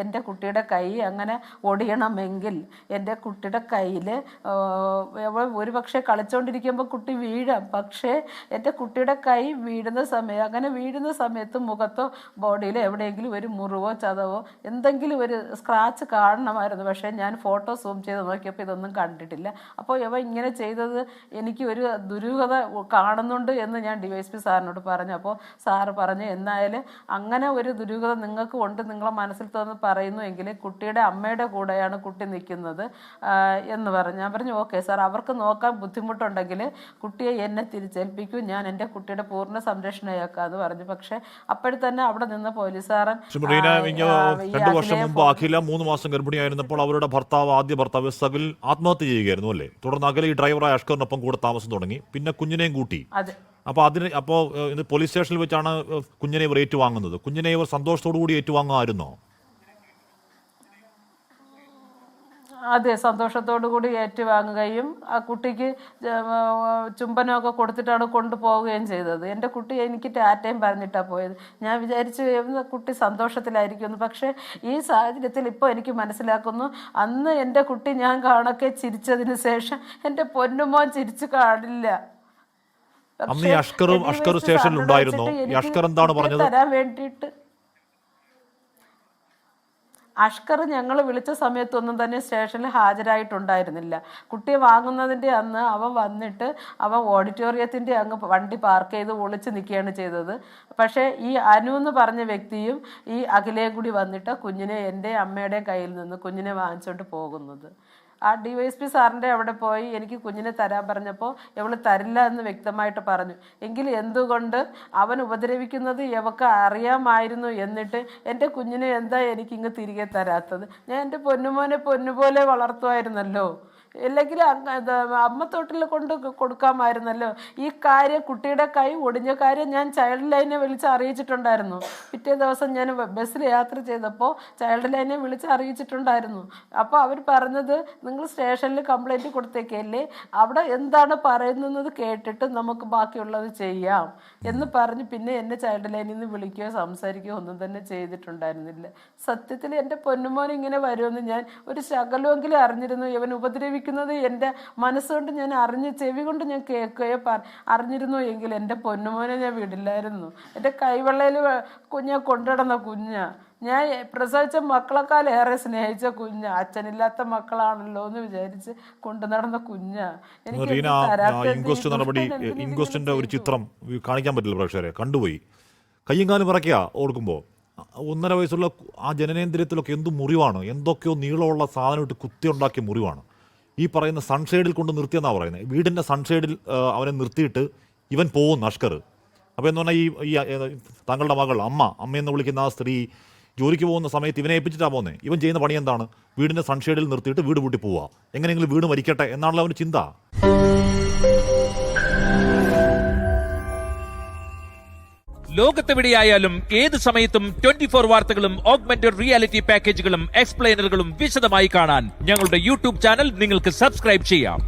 എൻ്റെ കുട്ടിയുടെ കൈ അങ്ങനെ ഒടിയണമെങ്കിൽ എൻ്റെ കുട്ടിയുടെ കയ്യിൽ ഒരുപക്ഷെ കളിച്ചുകൊണ്ടിരിക്കുമ്പോൾ കുട്ടി വീഴാം. പക്ഷേ എൻ്റെ കുട്ടിയുടെ കൈ വീഴുന്ന സമയം അങ്ങനെ വീഴുന്ന സമയത്ത് മുഖത്തോ ബോഡിയിലോ എവിടെയെങ്കിലും ഒരു മുറിവോ ചതവോ എന്തെങ്കിലും ഒരു സ്ക്രാച്ച് കാണണമായിരുന്നു. പക്ഷേ ഞാൻ ഫോട്ടോ സൂം ചെയ്ത് നോക്കിയപ്പോൾ ഇതൊന്നും കണ്ടിട്ടില്ല. അപ്പോൾ ഇവ ഇങ്ങനെ ചെയ്തത് എനിക്ക് ഒരു ദുരൂഹത കാണുന്നുണ്ട് എന്ന് ഞാൻ DYSP സാറിനോട് പറഞ്ഞു. അപ്പോൾ സാറ് പറഞ്ഞു, എന്നായാലും അങ്ങനെ ഒരു ദുരൂഹത നിങ്ങൾക്ക് ഉണ്ട്, നിങ്ങളെ മനസ്സിൽ തോന്നുന്നു പറയുന്നു എങ്കിൽ കുട്ടിയുടെ അമ്മയുടെ കൂടെയാണ് കുട്ടി നിൽക്കുന്നത് എന്ന് പറഞ്ഞു. ഞാൻ പറഞ്ഞു, ഓക്കെ സാർ, അവർക്ക് നോക്കാൻ ബുദ്ധിമുട്ടുണ്ടെങ്കിൽ കുട്ടിയെ എന്നെ തിരിച്ചേൽപ്പിക്കും, ഞാൻ എൻ്റെ കുട്ടിയുടെ പൂർണ്ണ സംരക്ഷണയാക്കാന്ന് പറഞ്ഞു. പക്ഷെ അപ്പോഴത്തന്നെ അവിടെ നിന്ന് പോലീസുകാരൻ 2 വർഷം മുമ്പ് അഖില 3 മാസം ഗർഭിണിയായിരുന്നപ്പോൾ അവരുടെ ആദ്യ ഭർത്താവ് സകിൽ ആത്മഹത്യ ചെയ്യുകയായിരുന്നു അല്ലേ? തുടർന്ന് അഖില ഈ ഡ്രൈവറായ അഷ്കറിനൊപ്പം കൂടെ താമസം തുടങ്ങി, പിന്നെ കുഞ്ഞിനെയും കൂട്ടി. അപ്പോൾ പോലീസ് സ്റ്റേഷനിൽ വെച്ചാണ് കുഞ്ഞിനെ ഇവർ ഏറ്റുവാങ്ങുന്നത്. കുഞ്ഞിനെ ഇവർ സന്തോഷത്തോടു കൂടി ഏറ്റുവാങ്ങുമായിരുന്നോ? അതെ, സന്തോഷത്തോടു കൂടി ഏറ്റുവാങ്ങുകയും ആ കുട്ടിക്ക് ചുംബനമൊക്കെ കൊടുത്തിട്ടാണ് കൊണ്ടുപോവുകയും ചെയ്തത്. എൻ്റെ കുട്ടി എനിക്ക് ടാറ്റയും പറഞ്ഞിട്ടാണ് പോയത്. ഞാൻ വിചാരിച്ചു കുട്ടി സന്തോഷത്തിലായിരിക്കുമെന്ന്. പക്ഷേ ഈ സാഹചര്യത്തിൽ ഇപ്പോൾ എനിക്ക് മനസ്സിലാക്കുന്നു, അന്ന് എൻ്റെ കുട്ടി ഞാൻ കാണൊക്കെ ചിരിച്ചതിന് ശേഷം എൻ്റെ പൊന്നുമോൻ ചിരിച്ചു കാണില്ല. തരാൻ വേണ്ടിയിട്ട് അഷ്കർ ഞങ്ങൾ വിളിച്ച സമയത്തൊന്നും തന്നെ സ്റ്റേഷനിൽ ഹാജരായിട്ടുണ്ടായിരുന്നില്ല. കുട്ടിയെ വാങ്ങുന്നതിൻ്റെ അന്ന് അവൻ വന്നിട്ട് അവൻ ഓഡിറ്റോറിയത്തിൻ്റെ അങ്ങ് വണ്ടി പാർക്ക് ചെയ്ത് ഒളിച്ച് നിൽക്കുകയാണ് ചെയ്തത്. പക്ഷേ ഈ അനു എന്ന് പറഞ്ഞ വ്യക്തിയും ഈ അഖിലയും കൂടി വന്നിട്ട് കുഞ്ഞിനെ എൻ്റെ അമ്മയുടെയും കയ്യിൽ നിന്ന് കുഞ്ഞിനെ വാങ്ങിച്ചോണ്ട് പോകുന്നത്. ആ DYSP സാറിൻ്റെ അവിടെ പോയി എനിക്ക് കുഞ്ഞിനെ തരാൻ പറഞ്ഞപ്പോൾ ഇവൾ തരില്ല എന്ന് വ്യക്തമായിട്ട് പറഞ്ഞു. എങ്കിൽ എന്തുകൊണ്ട് അവൻ ഉപദ്രവിക്കുന്നത് ഇവക്ക് അറിയാമായിരുന്നു, എന്നിട്ട് എൻ്റെ കുഞ്ഞിനെ എന്താ എനിക്കിങ്ങ് തിരികെ തരാത്തത്? ഞാൻ എൻ്റെ പൊന്നുമോനെ പൊന്നുപോലെ വളർത്തുമായിരുന്നല്ലോ, അല്ലെങ്കിൽ അമ്മത്തൊട്ടിൽ കൊണ്ട് കൊടുക്കാമായിരുന്നല്ലോ. ഈ കാര്യം, കുട്ടിയുടെ കൈ ഒടിഞ്ഞ കാര്യം ഞാൻ ചൈൽഡ് ലൈനെ വിളിച്ച് അറിയിച്ചിട്ടുണ്ടായിരുന്നു. പിറ്റേ ദിവസം ഞാൻ ബസ്സിൽ യാത്ര ചെയ്തപ്പോൾ ചൈൽഡ് ലൈനെ വിളിച്ച് അറിയിച്ചിട്ടുണ്ടായിരുന്നു. അപ്പോൾ അവർ പറഞ്ഞത്, നിങ്ങൾ സ്റ്റേഷനിൽ കംപ്ലൈൻറ്റ് കൊടുത്തേക്കല്ലേ, അവിടെ എന്താണ് പറയുന്നത് കേട്ടിട്ട് നമുക്ക് ബാക്കിയുള്ളത് ചെയ്യാം എന്ന് പറഞ്ഞ് പിന്നെ എന്നെ ചൈൽഡ് ലൈനിൽ നിന്ന് വിളിക്കുകയോ സംസാരിക്കുകയോ ഒന്നും തന്നെ ചെയ്തിട്ടുണ്ടായിരുന്നില്ല. സത്യത്തിൽ എൻ്റെ പൊന്നുമോൻ ഇങ്ങനെ വരുമെന്ന് ഞാൻ ഒരു ശകലമെങ്കിലും അറിഞ്ഞിരുന്നു. ഇവൻ ഉപദ്രവിക്കുന്നത് എൻ്റെ മനസ്സുകൊണ്ട് ഞാൻ അറിഞ്ഞ്, ചെവി കൊണ്ട് ഞാൻ കേൾക്കുകയോ അറിഞ്ഞിരുന്നു എങ്കിൽ എൻ്റെ പൊന്നുമോനെ ഞാൻ വിടില്ലായിരുന്നു. എൻ്റെ കൈവെള്ളയിൽ കുഞ്ഞെ കൊണ്ടുനടന്ന കുഞ്ഞാ, ഞാൻ പ്രസവിച്ച മക്കളെക്കാൾ ഏറെ സ്നേഹിച്ച കുഞ്ഞ, അച്ഛനില്ലാത്ത മക്കളാണല്ലോ എന്ന് വിചാരിച്ച് കൊണ്ടു നടന്ന കുഞ്ഞാ. ഇൻക്വസ്റ്റിന്റെ ഒരു ചിത്രം കാണിക്കാൻ പറ്റില്ല, പ്രേക്ഷകരെ കണ്ടുപോയി. കയ്യും കാലും പറയ്ക്കുക ഓർക്കുമ്പോൾ 1.5 വയസ്സുള്ള ആ ജനനേന്ദ്രിയത്തിലൊക്കെ എന്ത് മുറിവാണ്, എന്തൊക്കെയോ നീളമുള്ള സാധനം ഇട്ട് കുത്തിയുണ്ടാക്കിയ മുറിവാണ്. ഈ പറയുന്ന സൺഷെയ്ഡിൽ കൊണ്ട് നിർത്തിയെന്നാണ് പറയുന്നത്. വീടിൻ്റെ സൺഷെയ്ഡിൽ അവനെ നിർത്തിയിട്ട് ഇവൻ പോകുന്നു അഷ്കർ. അപ്പോൾ എന്ന് പറഞ്ഞാൽ ഈ താങ്കളുടെ മകൾ അമ്മയെന്ന് വിളിക്കുന്ന ആ സ്ത്രീ ജോലിക്ക് പോകുന്ന സമയത്ത് ഇവനെ ഏൽപ്പിച്ചിട്ടാണ് പോകുന്നത്. ഇവൻ ചെയ്യുന്ന പണി എന്താണ്? വീടിൻ്റെ സൺഷെയ്ഡിൽ നിർത്തിയിട്ട് വീട് പൂട്ടി പോവുക, എങ്ങനെയെങ്കിലും വീട് മരിക്കട്ടെ എന്നാണല്ലോ അവന് ചിന്ത. ലോകത്തെവിടെയായാലും ഏത് സമയത്തും 24 വാർത്തകളും ഓഗ്മെന്റഡ് റിയാലിറ്റി പാക്കേജുകളും എക്സ്പ്ലെയിനറുകളും വിശദമായി കാണാൻ ഞങ്ങളുടെ YouTube ചാനൽ നിങ്ങൾക്ക് സബ്സ്ക്രൈബ് ചെയ്യാം.